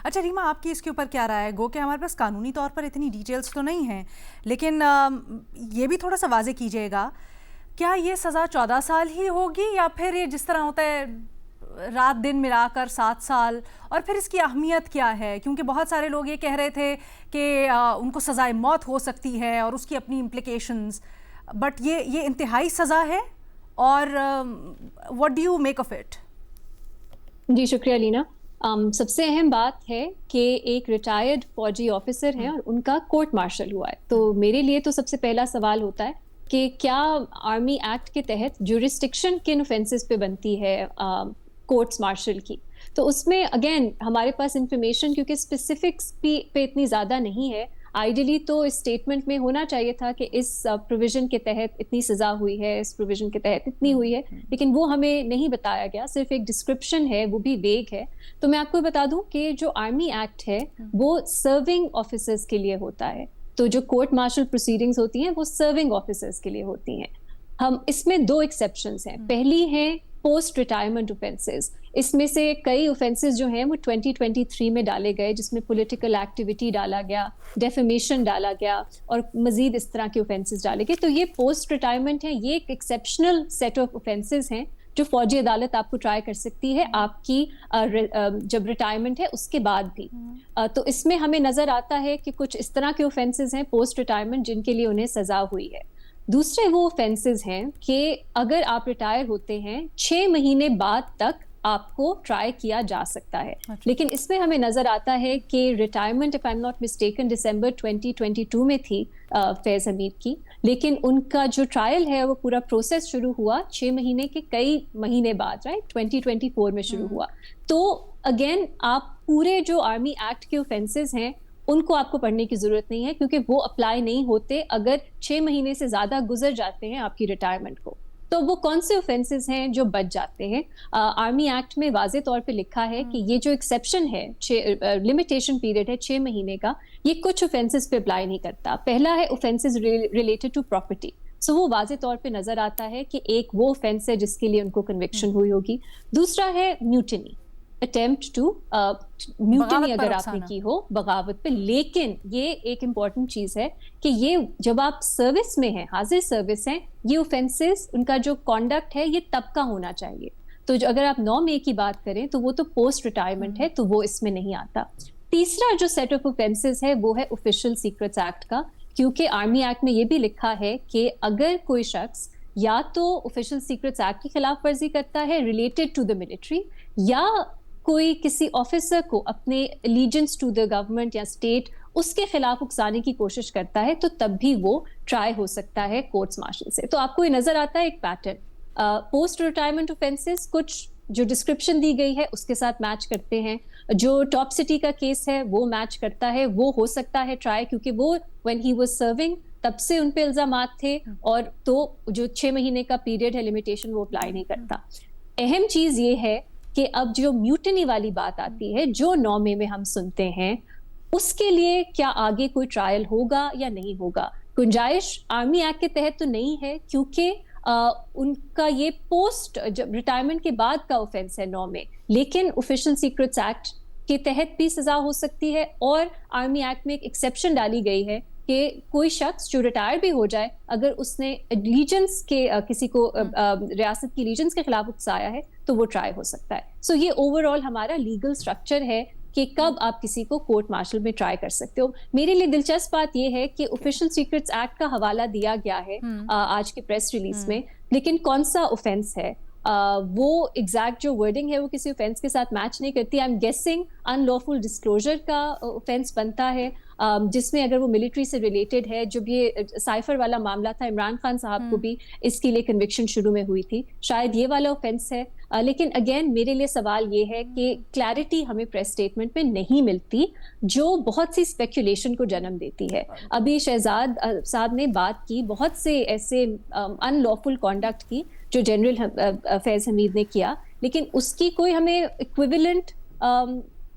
اچھا ریما، آپ کی اس کے اوپر کیا رائے ہے؟ گو کہ ہمارے پاس قانونی طور پر اتنی ڈیٹیلز تو نہیں ہیں، لیکن یہ بھی تھوڑا سا واضح کیجیے گا، کیا یہ سزا 14 سال ہی ہوگی یا پھر یہ جس طرح ہوتا ہے رات دن ملا کر 7 سال؟ اور پھر اس کی اہمیت کیا ہے؟ کیونکہ بہت سارے لوگ یہ کہہ رہے تھے کہ ان کو سزائے موت ہو سکتی ہے اور اس کی اپنی امپلیکیشنز، بٹ یہ انتہائی سزا ہے، اور what do you make of it? جی شکریہ لینا. سب سے اہم بات ہے کہ ایک ریٹائرڈ فوجی آفیسر ہیں اور ان کا کورٹ مارشل ہوا ہے. تو میرے لیے تو سب سے پہلا سوال ہوتا ہے کہ کیا آرمی ایکٹ کے تحت جورسڈکشن کن اوفینسز پہ بنتی ہے کورٹس مارشل کی. تو اس میں اگین ہمارے پاس انفارمیشن کیونکہ اسپیسیفکس پہ اتنی زیادہ نہیں ہے. آئیڈیلی تو اس اسٹیٹمنٹ میں ہونا چاہیے تھا کہ اس پروویژن کے تحت اتنی سزا ہوئی ہے, اس پروویژن کے تحت اتنی ہوئی ہے, لیکن وہ ہمیں نہیں بتایا گیا, صرف ایک ڈسکرپشن ہے, وہ بھی ویگ ہے. تو میں آپ کو بتا دوں کہ جو آرمی ایکٹ ہے وہ سرونگ آفیسرز کے لیے ہوتا ہے. تو جو کورٹ مارشل پروسیڈنگز ہوتی ہیں وہ سرونگ آفیسرز کے لیے ہوتی ہیں. ہم اس میں دو ایکسیپشنز ہیں. پہلی ہیں پوسٹ ریٹائرمنٹ اوفینسز. اس میں سے کئی اوفینسز جو ہیں وہ 2023 میں ڈالے گئے, جس میں پولیٹیکل ایکٹیویٹی ڈالا گیا, ڈیفیمیشن ڈالا گیا اور مزید اس طرح کے اوفینسز ڈالے گئے. تو یہ پوسٹ ریٹائرمنٹ ہیں, یہ ایک ایکسیپشنل سیٹ آف اوفینسز ہیں جو فوجی عدالت آپ کو ٹرائی کر سکتی ہے آپ کی جب ریٹائرمنٹ ہے اس کے بعد بھی. تو اس میں ہمیں نظر آتا ہے کہ کچھ اس طرح کے اوفینسز ہیں پوسٹ ریٹائرمنٹ جن کے لیے انہیں سزا ہوئی ہے. دوسرے وہ اوفینسز ہیں کہ اگر آپ ریٹائر ہوتے ہیں 6 مہینے بعد تک آپ کو ٹرائی کیا جا سکتا ہے. لیکن اس میں ہمیں نظر آتا ہے کہ retirement if I am not mistaken دسمبر 2022 میں تھی فیض حمید کی, لیکن ان کا جو ٹرائل ہے وہ پورا پروسیس شروع ہوا 6 مہینے کے کئی مہینے بعد, رائٹ 2024 میں شروع ہوا. تو اگین آپ پورے جو آرمی ایکٹ کے اوفینسز ہیں ان کو آپ کو پڑھنے کی ضرورت نہیں ہے, کیونکہ وہ اپلائی نہیں ہوتے اگر 6 مہینے سے زیادہ گزر جاتے ہیں آپ کی ریٹائرمنٹ کو. تو وہ کون سے اوفینسز ہیں جو بچ جاتے ہیں؟ آرمی ایکٹ میں واضح طور پہ لکھا ہے کہ یہ جو ایکسیپشن ہے, لمیٹیشن پیریڈ ہے 6 مہینے کا, یہ کچھ اوفینسز پہ اپلائی نہیں کرتا. پہلا ہے اوفینسز ریلیٹڈ ٹو پراپرٹی. سو وہ واضح طور پہ نظر آتا ہے کہ ایک وہ اوفینس ہے جس کے لیے ان کو کنوکشن ہوئی ہوگی. دوسرا ہے میوٹنی, اٹیمپٹ ٹو میوٹنی اگر آپ نے کی ہو, بغاوت پہ. لیکن یہ ایک امپورٹنٹ چیز ہے کہ یہ جب آپ سروس میں ہیں, حاضر سروس ہیں, یہ اوفینسز ان کا جو کانڈکٹ ہے یہ تب کا ہونا چاہیے. تو اگر آپ 9 مئی کی بات کریں تو وہ تو پوسٹ ریٹائرمنٹ ہے, تو وہ اس میں نہیں آتا. تیسرا جو سیٹ آف اوفینسز ہے وہ ہے آفیشیل سیکرٹس ایکٹ کا, کیونکہ آرمی ایکٹ میں یہ بھی لکھا ہے کہ اگر کوئی شخص یا تو آفیشیل سیکرٹس ایکٹ کی خلاف ورزی کرتا ہے ریلیٹڈ ٹو دا ملٹری, یا کوئی کسی آفیسر کو اپنے الیجنس ٹو دا گورنمنٹ یا اسٹیٹ اس کے خلاف اکسانے کی کوشش کرتا ہے, تو تب بھی وہ ٹرائی ہو سکتا ہے کورٹس مارشل سے. تو آپ کو یہ نظر آتا ہے ایک پیٹرن. پوسٹ ریٹائرمنٹ اوفینسز کچھ جو ڈسکرپشن دی گئی ہے اس کے ساتھ میچ کرتے ہیں. جو ٹاپ سٹی کا کیس ہے وہ میچ کرتا ہے, وہ ہو سکتا ہے ٹرائی, کیونکہ وہ when he was serving تب سے ان پہ الزامات تھے, اور تو جو 6 مہینے کا پیریڈ ہے لمیٹیشن وہ اپلائی نہیں کرتا. اہم چیز یہ ہے کہ اب جو میوٹنی والی بات آتی ہے جو 9 مئی میں ہم سنتے ہیں, اس کے لیے کیا آگے کوئی ٹرائل ہوگا یا نہیں ہوگا؟ گنجائش آرمی ایکٹ کے تحت تو نہیں ہے, کیونکہ ان کا یہ پوسٹ جب ریٹائرمنٹ کے بعد کا اوفینس ہے 9 میں, لیکن آفیشیل سیکرٹس ایکٹ کے تحت بھی سزا ہو سکتی ہے. اور آرمی ایکٹ میں ایک ایکسیپشن ڈالی گئی ہے کہ کوئی شخص جو ریٹائر بھی ہو جائے, اگر اس نے لیجنس کے کسی کو ریاست کی لیجنس کے خلاف اکسایا ہے تو وہ ٹرائی ہو سکتا ہے. سو یہ اوور آل ہمارا لیگل اسٹرکچر ہے کہ کب آپ کسی کو کورٹ مارشل میں ٹرائی کر سکتے ہو. میرے لیے دلچسپ بات یہ ہے کہ آفیشیل سیکرٹس ایکٹ کا حوالہ دیا گیا ہے آج کے پریس ریلیز میں, لیکن کون سا اوفینس ہے وہ ایگزیکٹ جو ورڈنگ ہے وہ کسی اوفینس کے ساتھ میچ نہیں کرتی. I am guessing in lawful disclosure کا اوفینس بنتا ہے, جس میں اگر وہ ملٹری سے ریلیٹڈ ہے. جب یہ سائفر والا معاملہ تھا, عمران خان صاحب کو بھی اس کے لیے کنوکشن شروع میں ہوئی تھی, شاید یہ والا اوفینس ہے. لیکن اگین میرے لیے سوال یہ ہے کہ کلیئرٹی ہمیں پریس اسٹیٹمنٹ میں نہیں ملتی, جو بہت سی اسپیکولیشن کو جنم دیتی ہے. ابھی شہزاد صاحب نے بات کی بہت سے ایسے ان لافل کانڈکٹ کی جو جنرل فیض حمید نے کیا, لیکن اس کی کوئی ہمیں ایکویولنٹ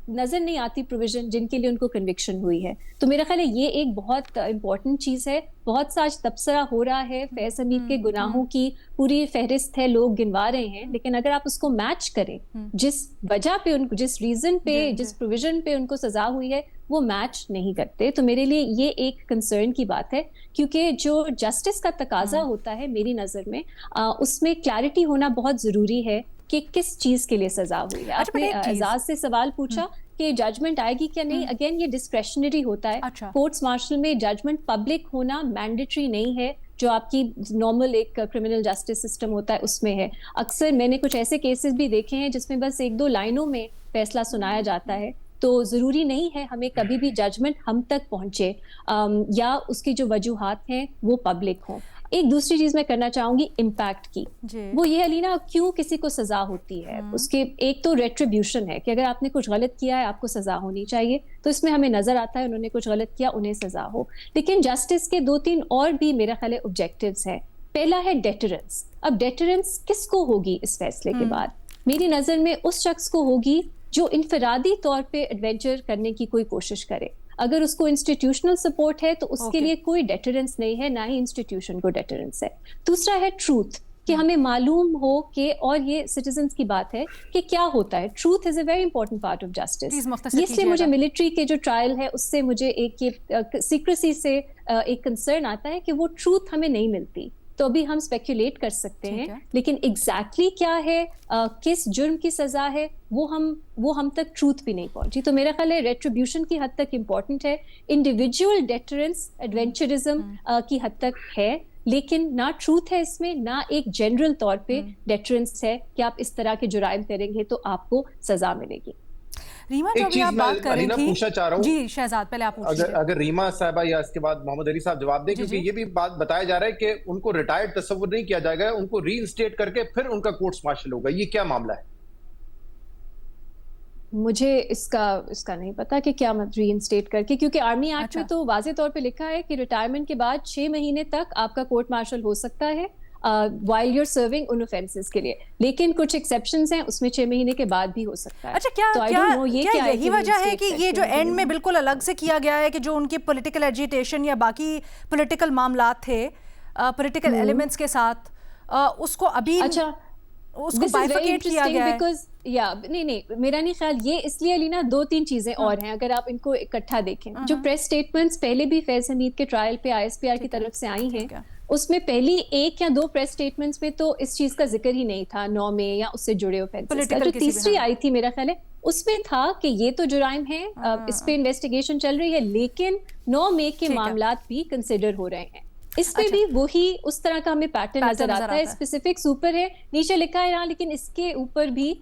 نظر نہیں آتی پروویژن جن کے لیے ان کو کنوکشن ہوئی ہے. تو میرا خیال ہے یہ ایک بہت امپورٹنٹ چیز ہے. بہت سا آج تبصرہ ہو رہا ہے, فیض حمید کے گناہوں کی پوری فہرست ہے, لوگ گنوا رہے ہیں, لیکن اگر آپ اس کو میچ کریں جس وجہ پہ ان کو, جس ریزن پہ, جس پروویژن پہ ان کو سزا ہوئی ہے, وہ میچ نہیں کرتے. تو میرے لیے یہ ایک کنسرن کی بات ہے, کیونکہ جو جسٹس کا تقاضا ہوتا ہے میری نظر میں, اس میں کلیئرٹی ہونا بہت ضروری ہے کہ کس چیز کے لیے سزا ہوئی ہے. آپ نے اعزاز سے سوال پوچھا کہ ججمنٹ آئے گی کیا نہیں, اگین یہ ڈسکریشنری ہوتا ہے. کورٹس مارشل میں ججمنٹ پبلک ہونا مینڈیٹری نہیں ہے, جو آپ کی نارمل ایک کرمنل جسٹس سسٹم ہوتا ہے اس میں ہے. اکثر میں نے کچھ ایسے کیسز بھی دیکھے ہیں جس میں بس 1-2 لائنوں میں فیصلہ سنایا جاتا ہے. تو ضروری نہیں ہے ہمیں کبھی بھی ججمنٹ ہم تک پہنچے یا اس کی جو وجوہات ہیں وہ پبلک ہوں. ایک دوسری چیز میں کرنا چاہوں گی امپیکٹ کی, وہ یہ علینا کیوں کسی کو سزا ہوتی ہے. اس کے ایک تو ریٹریبیوشن ہے کہ اگر آپ نے کچھ غلط کیا ہے آپ کو سزا ہونی چاہیے, تو اس میں ہمیں نظر آتا ہے انہوں نے کچھ غلط کیا انہیں سزا ہو. لیکن جسٹس کے 2-3 اور بھی میرا خیال ہے آبجیکٹیوز ہیں. پہلا ہے ڈیٹرنس. اب ڈیٹرنس کس کو ہوگی اس فیصلے کے بعد؟ میری نظر میں اس شخص کو ہوگی جو انفرادی طور پہ ایڈونچر کرنے کی کوئی کوشش کرے. اگر اس کو انسٹیٹیوشنل سپورٹ ہے تو اس کے لیے کوئی ڈیٹرنس نہیں ہے, نہ ہی انسٹیٹیوشن کو ڈیٹرنس ہے. دوسرا ہے ٹروتھ, کہ ہمیں معلوم ہو کہ, اور یہ سٹیزنز کی بات ہے کہ کیا ہوتا ہے. Truth is a very important part of justice. اس سے مجھے ملٹری کے جو ٹرائل ہے اس سے مجھے ایک سیکریسی سے ایک کنسرن آتا ہے کہ وہ ٹروتھ ہمیں نہیں ملتی. تو ابھی ہم اسپیکولیٹ کر سکتے ہیں, لیکن ایگزیکٹلی کیا ہے, کس جرم کی سزا ہے, وہ ہم تک ٹروتھ بھی نہیں پہنچی. تو میرا خیال ہے ریٹریبیوشن کی حد تک امپورٹنٹ ہے, انڈیویجول ڈیٹرنس ایڈونچرزم کی حد تک ہے, لیکن نہ ٹروتھ ہے اس میں, نہ ایک جنرل طور پہ ڈیٹرنس ہے کہ آپ اس طرح کے جرائم کریں گے تو آپ کو سزا ملے گی. ریما جو بھی آپ بات کر رہی تھی, پوچھنا چاہ رہا ہوں. جی شہزاد پہلے آپ پوچھیے. اگر ریما صاحبہ یا اس کے بعد محمد علی صاحب جواب دیں, کیونکہ یہ بھی بات بتایا جا رہا ہے کہ ان کو ریٹائرڈ تصور نہیں کیا جائے گا, ان کو ری انسٹیٹ کر کے پھر ان کا کورٹس مارشل ہوگا. یہ کیا معاملہ ہے؟ مجھے اس کا نہیں پتا کہ کیا ری انسٹیٹ کر کے, کیونکہ آرمی ایکٹ میں تو واضح طور پہ لکھا ہے کہ ریٹائرمنٹ کے بعد 6 مہینے تک آپ کا کورٹ مارشل ہو سکتا ہے while you're serving in offenses کے لیے, لیکن کچھ ایکسیپشنز ہیں اس میں 6 مہینے کے بعد بھی ہو سکتا ہے. اچھا, کیا یہی وجہ ہے کہ یہ جو اینڈ میں بالکل الگ سے کیا گیا ہے کہ جو ان کی پولیٹیکل ایجیٹیشن یا باقی پولیٹیکل معاملات تھے پولیٹیکل ایلیمنٹس کے ساتھ, اس کو ابھی اس کو بائیفرکیٹ کیا گیا ہے؟ نہیں, میرا نہیں خیال. یہ اس لیے علینا 2-3 چیزیں اور ہیں اگر آپ ان کو اکٹھا دیکھیں. جو پریس سٹیٹمنٹس پہلے بھی فیض حمید کے ٹرائل پہ ISPR کی طرف سے آئی ہیں, اس میں پہلی 1 یا 2 پریس سٹیٹمنٹس میں تو اس چیز کا ذکر ہی نہیں تھا 9 میں یا اس سے جڑے اوفینسز کا. جو تیسری آئی تھی میرا خیال ہے اس میں تھا کہ یہ تو جرائم ہیں, اس پہ انویسٹیگیشن چل رہی ہے, لیکن 9 مئی کے معاملات بھی کنسیڈر ہو رہے ہیں. اس پہ بھی وہی اس طرح کا ہمیں پیٹرن نظر آتا ہے. اسپیسیفکس اوپر ہے, نیچے لکھا ہے, لیکن اس کے اوپر بھی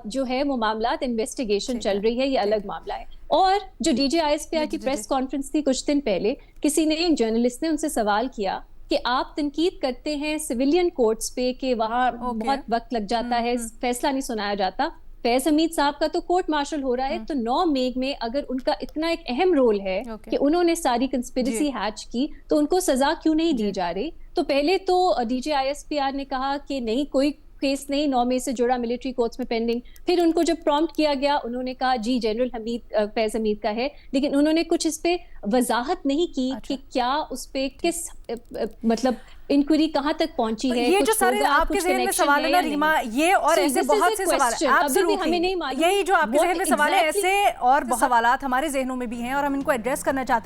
جو ہے وہ معاملات انویسٹیگیشن چل رہی ہے, یہ الگ معاملہ ہے. اور جو DJ ISPR کی پریس کانفرنس تھی کچھ دن پہلے, کسی نے, ایک جرنلسٹ نے ان سے سوال کیا کہ آپ تنقید کرتے ہیں سویلین کورٹس پہ کہ وہاں بہت وقت لگ جاتا ہے, فیصلہ نہیں سنایا جاتا. فیض حمید صاحب کا تو کورٹ مارشل ہو رہا ہے, تو 9 مئی میں اگر ان کا اتنا ایک اہم رول ہے کہ انہوں نے ساری کنسپیریسی ہیچ کی, تو ان کو سزا کیوں نہیں دی جا رہی؟ تو پہلے تو DJ ISPR نے کہا کہ نہیں, کوئی کیس نہیں 9 مئی سے جڑا ملٹری کورٹس میں پینڈنگ. پھر ان کو جب پرومپٹ کیا گیا انہوں نے کہا جی جنرل حمید فیض حمید کا ہے, لیکن انہوں نے کچھ اس پہ وضاحت نہیں کی کہ کیا اس پہ کس مطلب انکوائری کہاں تک پہنچی ہے. یہ جو سارے آپ کے ذہن میں سوال ہے نا ریما, یہ اور ایسے بہت سے سوال ہیں, یہی جو آپ کے ذہن میں سوال ہے, ایسے اور بہت سوالات ہمارے ذہنوں میں بھی ہیں اور ہم ان کو ایڈریس کرنا چاہتے ہیں.